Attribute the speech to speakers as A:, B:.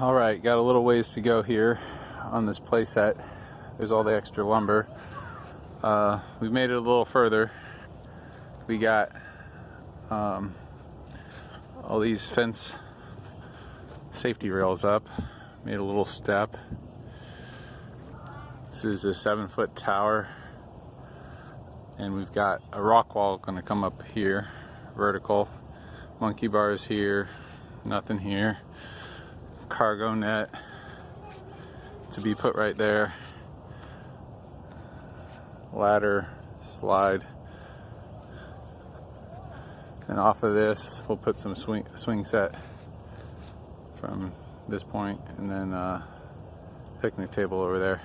A: Alright, got a little ways to go here on this playset. There's all the extra lumber. We've made it a little further. We got all these fence safety rails up. Made a little step. This is a 7-foot tower. And we've got a rock wall going to come up here, vertical. Monkey bars here, nothing here. Cargo net to be put right there. Ladder, slide. And off of this, we'll put some swing set from this point, and then picnic table over there.